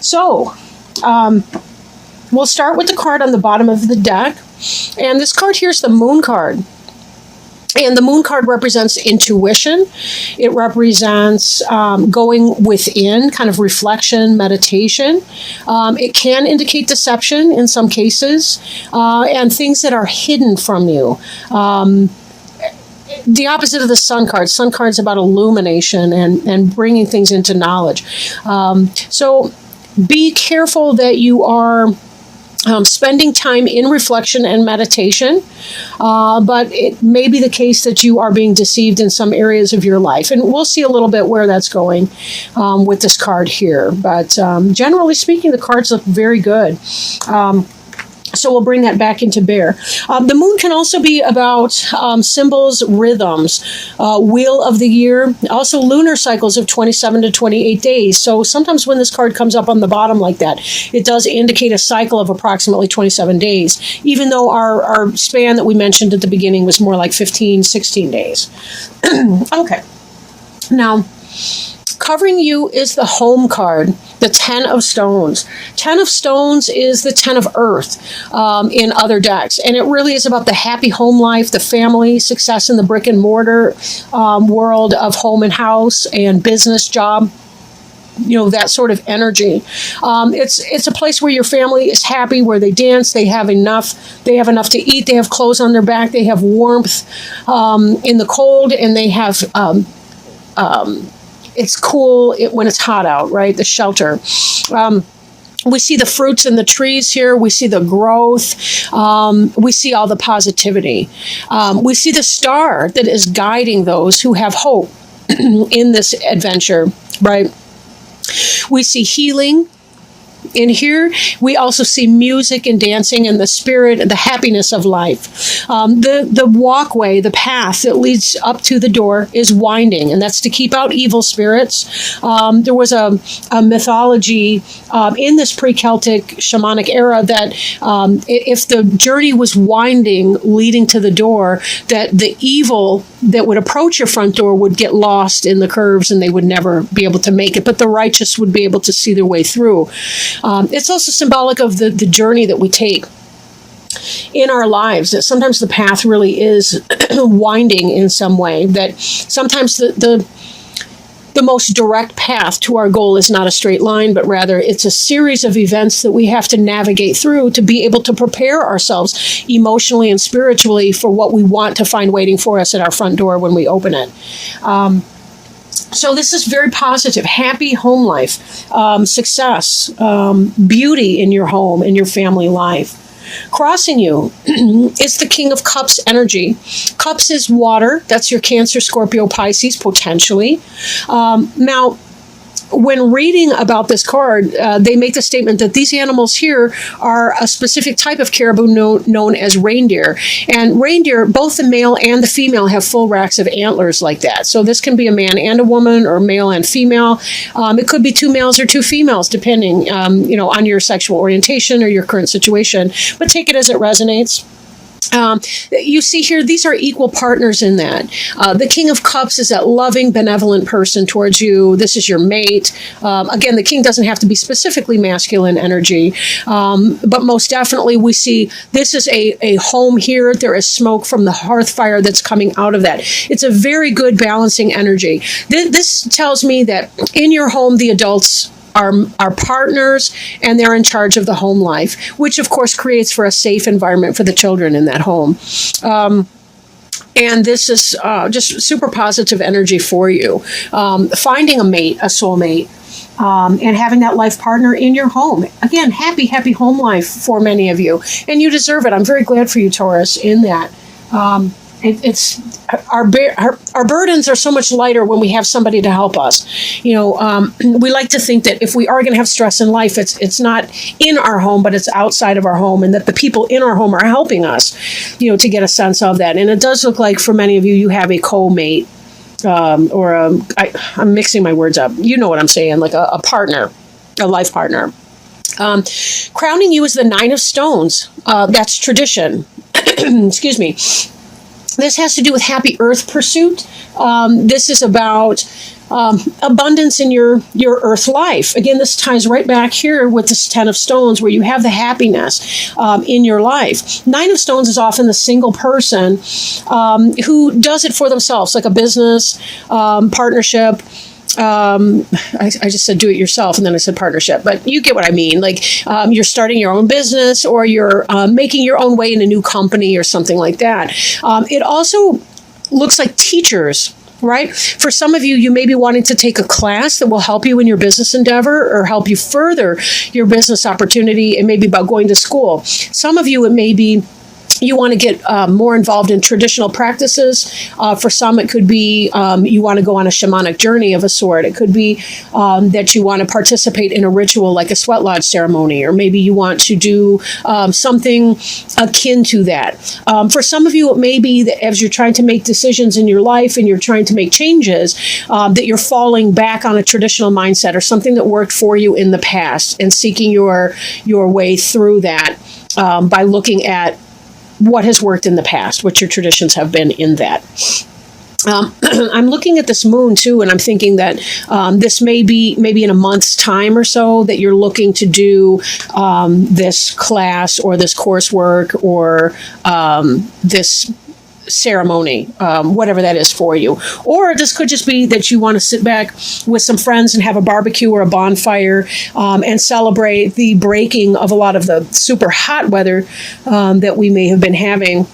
So, we'll start with the card on the bottom of the deck. And this card here is the Moon card. And the Moon card represents intuition. It represents going within, kind of reflection, meditation. It can indicate deception in some cases, and things that are hidden from you. The opposite of the Sun card. Sun card's about illumination and bringing things into knowledge. So be careful that you are spending time in reflection and meditation, but it may be the case that you are being deceived in some areas of your life. And we'll see a little bit where that's going with this card here. But generally speaking, the cards look very good. So we'll bring that back into bear. The moon can also be about symbols, rhythms, wheel of the year, also lunar cycles of 27 to 28 days. So sometimes when this card comes up on the bottom like that, it does indicate a cycle of approximately 27 days, even though our span that we mentioned at the beginning was more like 15, 16 days. Okay. Now, covering you is the home card, the 10 of Stones. 10 of Stones is the 10 of Earth in other decks. And it really is about the happy home life, the family, success in the brick and mortar world of home and house and business, job. You know, that sort of energy. It's a place where your family is happy, where they dance, they have enough to eat, they have clothes on their back, they have warmth in the cold, and they have it's cool when it's hot out, right? The shelter. We see the fruits in the trees here. We see the growth. We see all the positivity. We see the star that is guiding those who have hope in this adventure, right? We see healing. In here, we also see music and dancing and the spirit and the happiness of life. The walkway, the path that leads up to the door is winding, and that's to keep out evil spirits. There was a mythology in this pre-Celtic shamanic era that if the journey was winding, leading to the door, that the evil that would approach your front door would get lost in the curves and they would never be able to make it, but the righteous would be able to see their way through. It's also symbolic of the journey that we take in our lives, that sometimes the path really is winding in some way, that sometimes the most direct path to our goal is not a straight line, but rather it's a series of events that we have to navigate through to be able to prepare ourselves emotionally and spiritually for what we want to find waiting for us at our front door when we open it. So this is very positive, happy home life, success, beauty in your home, in your family life. Crossing you is the King of Cups energy. Cups is water. That's your Cancer, Scorpio, Pisces, potentially. Now, when reading about this card, they make the statement that these animals here are a specific type of caribou known as reindeer. And reindeer, both the male and the female, have full racks of antlers like that. So this can be a man and a woman, or male and female. It could be two males or two females, depending, on your sexual orientation or your current situation. But take it as it resonates. You see here, these are equal partners in that. The King of Cups is that loving, benevolent person towards you. This is your mate. Again, the king doesn't have to be specifically masculine energy, but most definitely we see this is a home here. There is smoke from the hearth fire that's coming out of that. It's a very good balancing energy. This tells me that in your home, the adults are partners, and they're in charge of the home life, which of course creates for a safe environment for the children in that home. And this is just super positive energy for you. Finding a mate, a soulmate, and having that life partner in your home. Again, happy home life for many of you. And you deserve it. I'm very glad for you, Taurus, in that. It's our burdens are so much lighter when we have somebody to help us. We like to think that if we are going to have stress in life, it's not in our home, but it's outside of our home, and that the people in our home are helping us, to get a sense of that. And it does look like for many of you, you have a co-mate, I'm mixing my words up. You know what I'm saying, like a partner, a life partner. Crowning you is the Nine of Stones. That's tradition. Excuse me. This has to do with happy earth pursuit. This is about abundance in your earth life. Again, this ties right back here with this 10 of Stones, where you have the happiness in your life. 9 of Stones is often the single person who does it for themselves, like a business, partnership. I just said do it yourself, and then I said partnership, but you get what I mean. Like you're starting your own business, or you're making your own way in a new company or something like that. It also looks like teachers, right? For some of you, you may be wanting to take a class that will help you in your business endeavor or help you further your business opportunity. It may be about going to school. Some of you, it may be you want to get more involved in traditional practices. For some, it could be you want to go on a shamanic journey of a sort. It could be that you want to participate in a ritual like a sweat lodge ceremony, or maybe you want to do something akin to that. For some of you, it may be that as you're trying to make decisions in your life and you're trying to make changes, that you're falling back on a traditional mindset or something that worked for you in the past, and seeking your way through that by looking at what has worked in the past, what your traditions have been in that. I'm looking at this moon too, and I'm thinking that this may be maybe in a month's time or so that you're looking to do this class or this coursework or this ceremony, whatever that is for you. Or this could just be that you want to sit back with some friends and have a barbecue or a bonfire and celebrate the breaking of a lot of the super hot weather that we may have been having,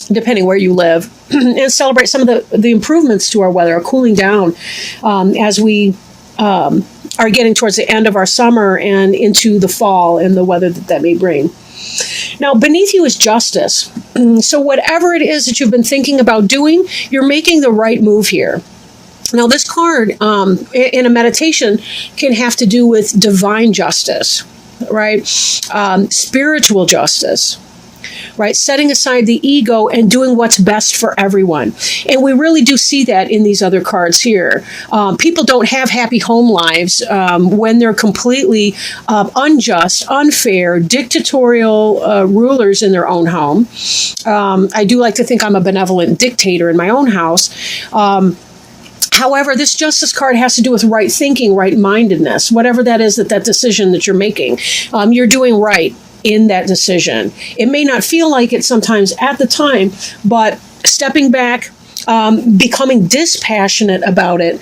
depending where you live, and celebrate some of the improvements to our weather, or cooling down as we are getting towards the end of our summer and into the fall and the weather that may bring. Now, beneath you is justice. So whatever it is that you've been thinking about doing, you're making the right move here. Now, this card in a meditation can have to do with divine justice, right? Spiritual justice, right? Setting aside the ego and doing what's best for everyone. And we really do see that in these other cards here. People don't have happy home lives when they're completely unjust, unfair, dictatorial rulers in their own home. I do like to think I'm a benevolent dictator in my own house. However, this justice card has to do with right thinking, right mindedness, whatever that is, that decision that you're making. You're doing right in that decision. It may not feel like it sometimes at the time, but stepping back, becoming dispassionate about it,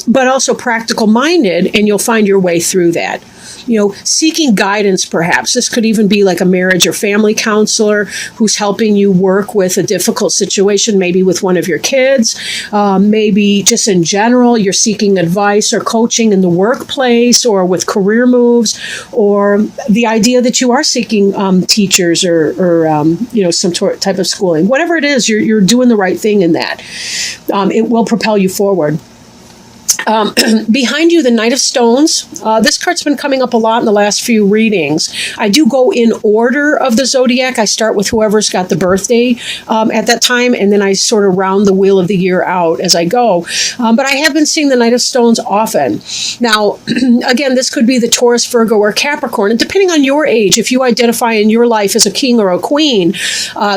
but also practical minded, and you'll find your way through that. You know, seeking guidance, perhaps. This could even be like a marriage or family counselor who's helping you work with a difficult situation, maybe with one of your kids. Maybe just in general, you're seeking advice or coaching in the workplace or with career moves, or the idea that you are seeking teachers or some type of schooling. Whatever it is, you're doing the right thing in that. It will propel you forward. Behind you, the Knight of Stones. This card's been coming up a lot in the last few readings. I do go in order of the zodiac. I start with whoever's got the birthday at that time, and then I sort of round the wheel of the year out as I go. But I have been seeing the Knight of Stones often. Now, again, this could be the Taurus, Virgo, or Capricorn. And depending on your age, if you identify in your life as a king or a queen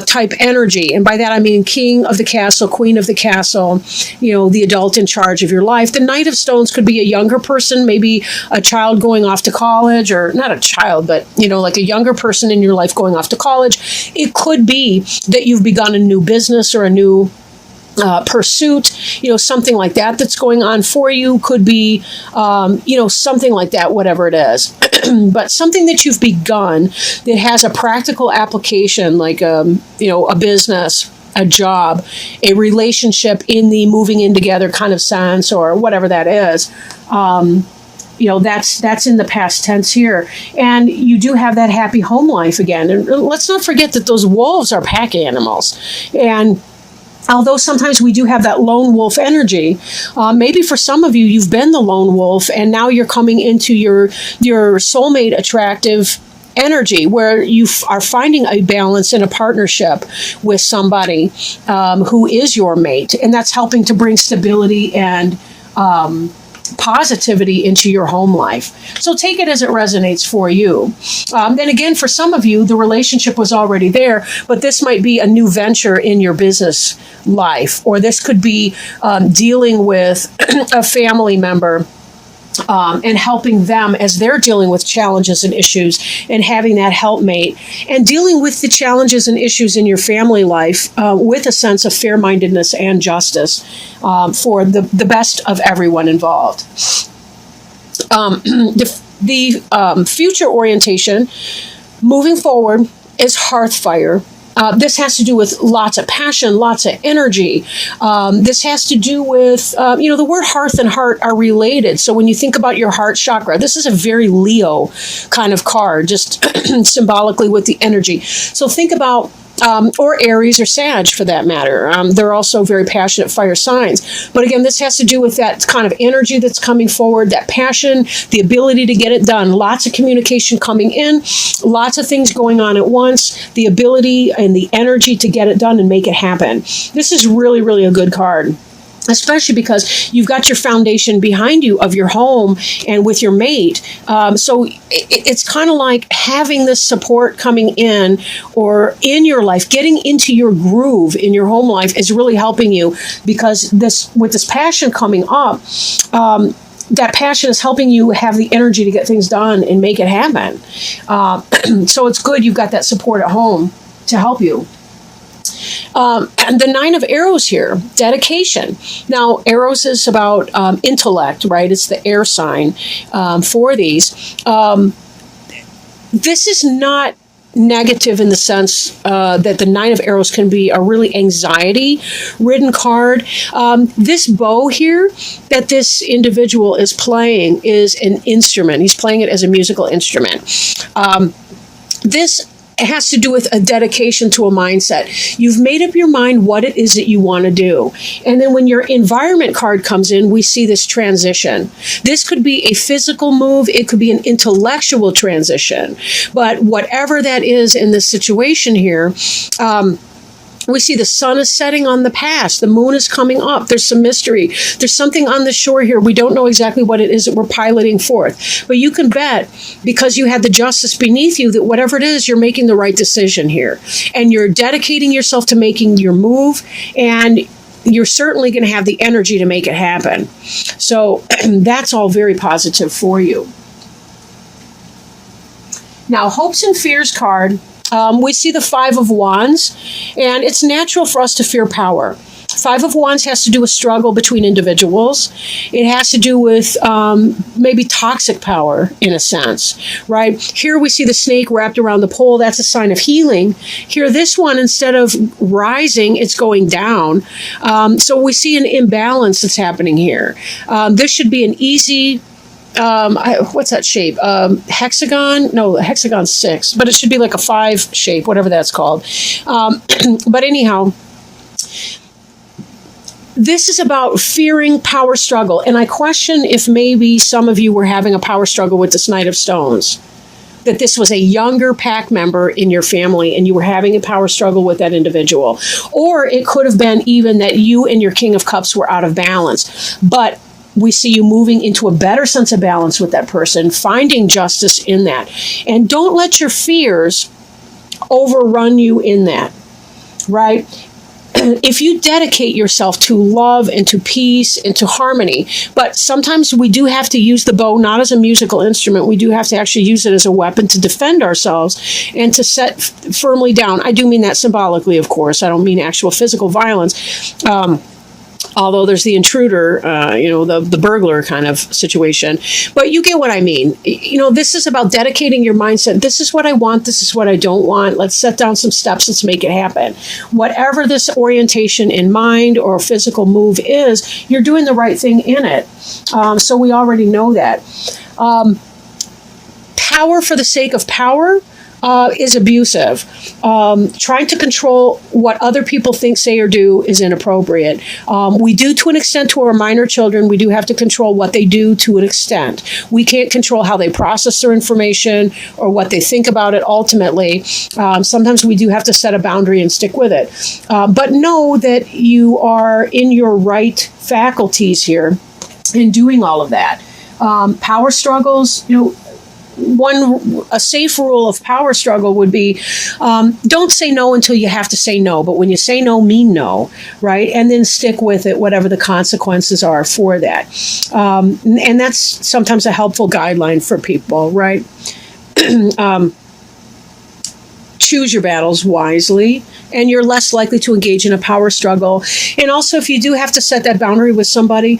type energy, and by that I mean king of the castle, queen of the castle, the adult in charge of your life, the Knight of Stones could be a younger person, maybe a child going off to college, or not a child, but, like a younger person in your life going off to college. It could be that you've begun a new business or a new pursuit, something like that that's going on for you. Could be, something like that, whatever it is. But something that you've begun that has a practical application, like, a business, a job, a relationship in the moving in together kind of sense, or whatever that is. That's in the past tense here. And you do have that happy home life again. And let's not forget that those wolves are pack animals. And although sometimes we do have that lone wolf energy, maybe for some of you, you've been the lone wolf, and now you're coming into your soulmate attractive energy, where you are finding a balance in a partnership with somebody who is your mate, and that's helping to bring stability and positivity into your home life. So take it as it resonates for you. Then again, for some of you, the relationship was already there, but this might be a new venture in your business life, or this could be dealing with a family member and helping them as they're dealing with challenges and issues, and having that helpmate, and dealing with the challenges and issues in your family life with a sense of fair-mindedness and justice for the best of everyone involved. The future orientation moving forward is hearth fire. This has to do with lots of passion, lots of energy. This has to do with, the word hearth and heart are related. So when you think about your heart chakra, this is a very Leo kind of card, just symbolically with the energy. So think about, or Aries or Sag for that matter. They're also very passionate fire signs. But again, this has to do with that kind of energy that's coming forward, that passion, the ability to get it done. Lots of communication coming in, lots of things going on at once, the ability and the energy to get it done and make it happen. This is really, really a good card, especially because you've got your foundation behind you of your home and with your mate. So it's kind of like having this support coming in or in your life, getting into your groove in your home life is really helping you, because with this passion coming up, that passion is helping you have the energy to get things done and make it happen. So it's good you've got that support at home to help you. And the 9 of Arrows here, dedication. Now, Arrows is about intellect, right? It's the air sign for these. This is not negative in the sense that the 9 of Arrows can be a really anxiety-ridden card. This bow here that this individual is playing is an instrument. He's playing it as a musical instrument. This has to do with a dedication to a mindset. You've made up your mind what it is that you want to do. And then when your environment card comes in, we see this transition. This could be a physical move. It could be an intellectual transition. But whatever that is in this situation here, we see the sun is setting on the past. The moon is coming up. There's some mystery. There's something on the shore here. We don't know exactly what it is that we're piloting forth. But you can bet, because you had the justice beneath you, that whatever it is, you're making the right decision here. And you're dedicating yourself to making your move. And you're certainly going to have the energy to make it happen. So that's all very positive for you. Now, hopes and fears card. We see the 5 of Wands, and it's natural for us to fear power. 5 of Wands has to do with struggle between individuals. It has to do with maybe toxic power, in a sense, right? Here we see the snake wrapped around the pole. That's a sign of healing. Here, this one, instead of rising, it's going down. So we see an imbalance that's happening here. This should be an easy... what's that shape? Hexagon? No, hexagon's 6, but it should be like a 5 shape, whatever that's called. But anyhow, this is about fearing power struggle. And I question if maybe some of you were having a power struggle with this Knight of Stones. That this was a younger pack member in your family and you were having a power struggle with that individual. Or it could have been even that you and your King of Cups were out of balance. But we see you moving into a better sense of balance with that person, finding justice in that. And don't let your fears overrun you in that, right? If you dedicate yourself to love and to peace and to harmony, but sometimes we do have to use the bow not as a musical instrument. We do have to actually use it as a weapon to defend ourselves and to set firmly down. I do mean that symbolically, of course. I don't mean actual physical violence. Although there's the intruder, the burglar kind of situation. But you get what I mean. This is about dedicating your mindset. This is what I want. This is what I don't want. Let's set down some steps. Let's make it happen. Whatever this orientation in mind or physical move is, you're doing the right thing in it. So we already know that. Power for the sake of power is abusive. Trying to control what other people think, say, or do is inappropriate. We do to an extent to our minor children. We do have to control what they do to an extent. We can't control how they process their information or what they think about it ultimately. Sometimes we do have to set a boundary and stick with it. But know that you are in your right faculties here in doing all of that. Power struggles, a safe rule of power struggle would be don't say no until you have to say no. But when you say no, mean no, right? And then stick with it, whatever the consequences are for that. And that's sometimes a helpful guideline for people, right? Choose your battles wisely, and you're less likely to engage in a power struggle. And also, if you do have to set that boundary with somebody,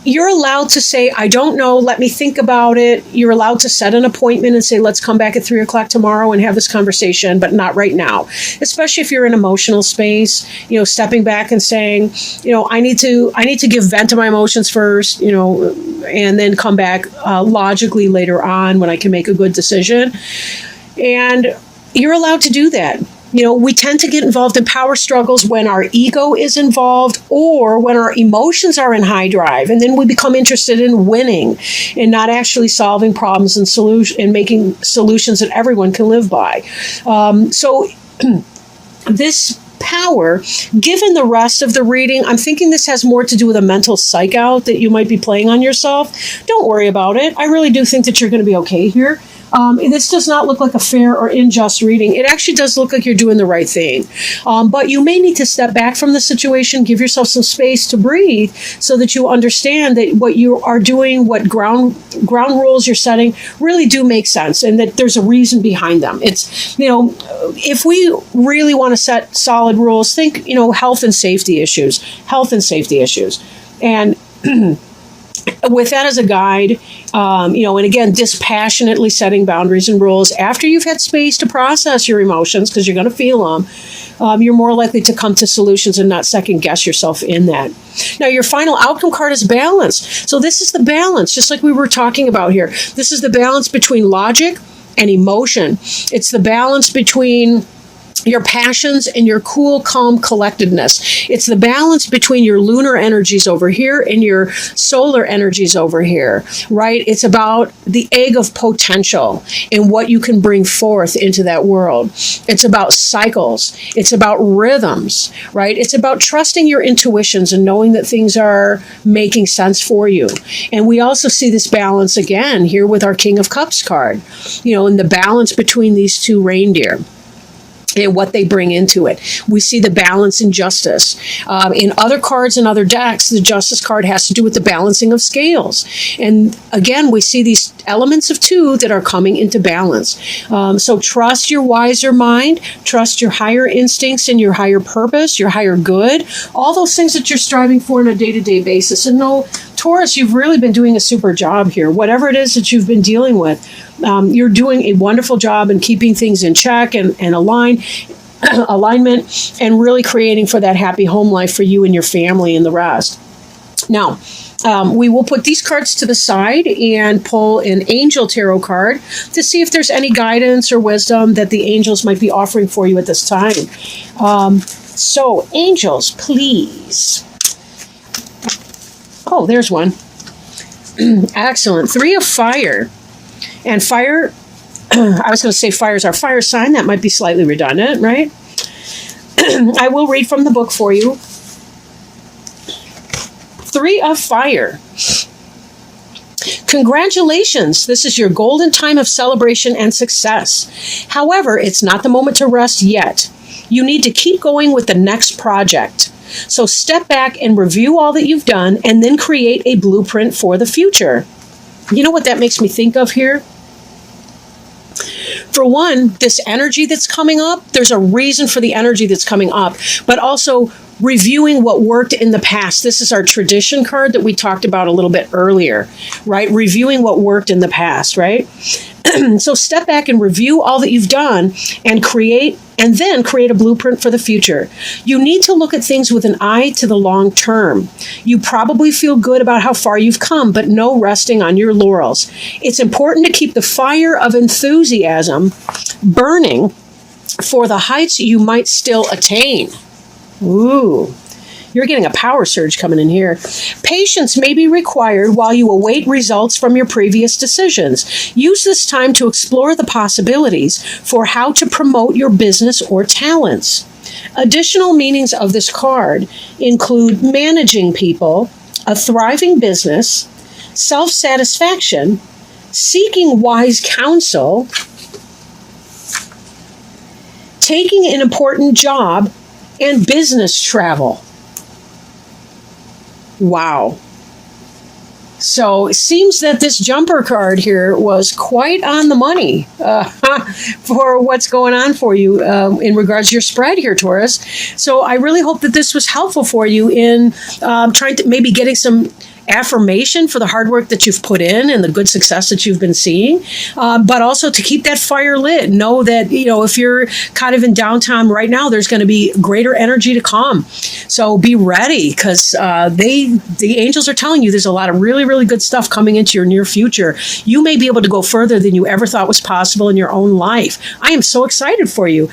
you're allowed to say, I don't know, let me think about it. You're allowed to set an appointment and say, let's come back at 3:00 tomorrow and have this conversation, but not right now. Especially if you're in emotional space, stepping back and saying, I need to give vent to my emotions first, and then come back logically later on when I can make a good decision. And you're allowed to do that. We tend to get involved in power struggles when our ego is involved or when our emotions are in high drive. And then we become interested in winning and not actually solving problems and making solutions that everyone can live by. So this power, given the rest of the reading, I'm thinking this has more to do with a mental psych out that you might be playing on yourself. Don't worry about it. I really do think that you're going to be okay here. This does not look like a fair or unjust reading. It actually does look like you're doing the right thing. But you may need to step back from the situation, give yourself some space to breathe so that you understand that what you are doing, what ground rules you're setting really do make sense and that there's a reason behind them. It's, if we really want to set solid rules, think, health and safety issues. And with that as a guide, and again, dispassionately setting boundaries and rules after you've had space to process your emotions, because you're going to feel them, you're more likely to come to solutions and not second guess yourself in that. Now, your final outcome card is balance. So this is the balance, just like we were talking about here. This is the balance between logic and emotion. It's the balance between your passions and your cool, calm collectedness. It's the balance between your lunar energies over here and your solar energies over here, right? It's about the egg of potential and what you can bring forth into that world. It's about cycles. It's about rhythms, right? It's about trusting your intuitions and knowing that things are making sense for you. And we also see this balance again here with our King of Cups card, and the balance between these two reindeer and what they bring into it. We see the balance in justice. In other cards and other decks, the justice card has to do with the balancing of scales. And again, we see these elements of two that are coming into balance. So trust your wiser mind, trust your higher instincts and your higher purpose, your higher good, all those things that you're striving for on a day-to-day basis. And know, Taurus, you've really been doing a super job here. Whatever it is that you've been dealing with, you're doing a wonderful job in keeping things in check and alignment and really creating for that happy home life for you and your family and the rest. Now, we will put these cards to the side and pull an angel tarot card to see if there's any guidance or wisdom that the angels might be offering for you at this time. So, angels, please. Oh, there's one. Excellent. 3 of fire. And fire, I was going to say fire is our fire sign. That might be slightly redundant, right? I will read from the book for you. 3 of fire. Congratulations. This is your golden time of celebration and success. However, it's not the moment to rest yet. You need to keep going with the next project. So step back and review all that you've done and then create a blueprint for the future. You know what that makes me think of here? For one, this energy that's coming up, there's a reason for the energy that's coming up, but also reviewing what worked in the past. This is our tradition card that we talked about a little bit earlier, right? Reviewing what worked in the past, right? So step back and review all that you've done and then create a blueprint for the future. You need to look at things with an eye to the long term. You probably feel good about how far you've come, but no resting on your laurels. It's important to keep the fire of enthusiasm burning for the heights you might still attain. Ooh. You're getting a power surge coming in here. Patience may be required while you await results from your previous decisions. Use this time to explore the possibilities for how to promote your business or talents. Additional meanings of this card include managing people, a thriving business, self-satisfaction, seeking wise counsel, taking an important job, and business travel. Wow. So it seems that this jumper card here was quite on the money for what's going on for you in regards to your spread here, Taurus. So I really hope that this was helpful for you in trying to maybe getting some affirmation for the hard work that you've put in and the good success that you've been seeing, but also to keep that fire lit. Know that, if you're kind of in downtime right now, there's going to be greater energy to come. So be ready, because the angels are telling you there's a lot of really, really good stuff coming into your near future. You may be able to go further than you ever thought was possible in your own life. I am so excited for you.